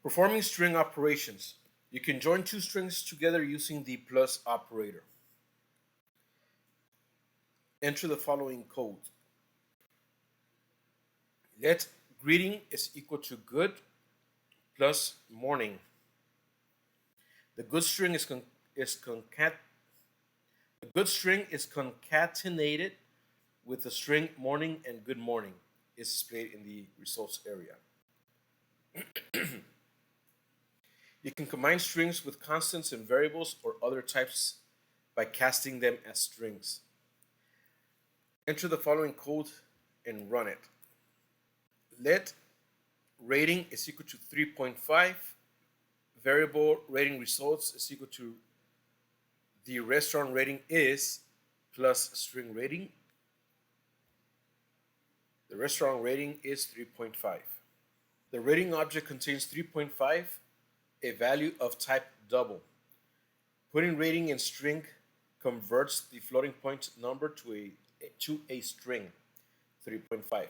Performing string operations. You can join two strings together using the plus operator. Enter the following code. Let greeting is equal to good plus morning. The good string the good string is concatenated with the string morning, and good morning is displayed in the results area. You can combine strings with constants and variables or other types by casting them as strings. Enter the following code and run it. Let rating is equal to 3.5. Variable rating results is equal to the restaurant rating is plus string rating. The restaurant rating is 3.5. The rating object contains 3.5, a value of type double. Putting rating in string converts the floating point number to a string, 3.5,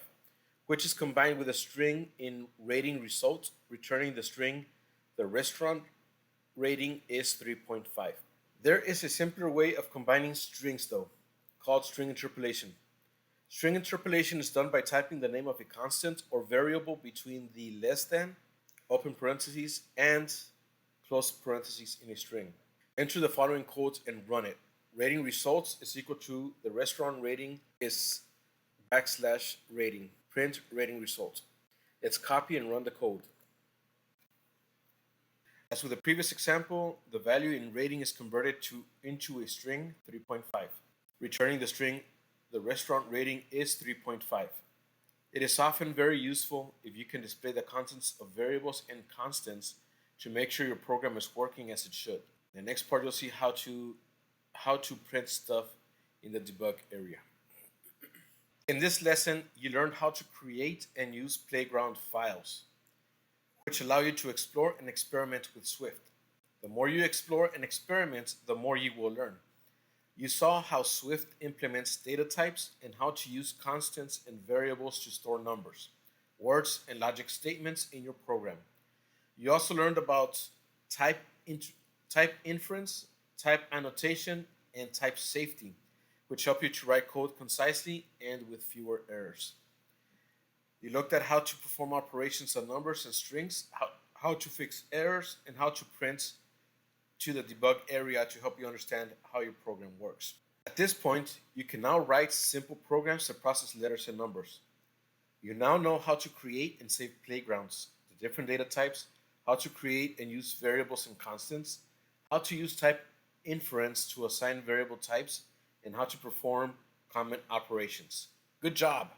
which is combined with a string in rating result, returning the string the restaurant rating is 3.5. There is a simpler way of combining strings though, called string interpolation. String interpolation is done by typing the name of a constant or variable between the less than, open parentheses, and close parentheses in a string. Enter the following code and run it. Rating results is equal to the restaurant rating is backslash rating. Print rating result. Let's copy and run the code. As with the previous example, the value in rating is converted into a string 3.5, returning the string the restaurant rating is 3.5. It is often very useful if you can display the contents of variables and constants to make sure your program is working as it should. In the next part, you'll see how to print stuff in the debug area. In this lesson, you learned how to create and use playground files, which allow you to explore and experiment with Swift. The more you explore and experiment, the more you will learn. You saw how Swift implements data types and how to use constants and variables to store numbers, words, and logic statements in your program. You also learned about type, type inference, type annotation, and type safety, which help you to write code concisely and with fewer errors. You looked at how to perform operations on numbers and strings, how to fix errors, and how to print to the debug area to help you understand how your program works. At this point, you can now write simple programs to process letters and numbers. You now know how to create and save playgrounds, the different data types, how to create and use variables and constants, how to use type inference to assign variable types, and how to perform comment operations. Good job!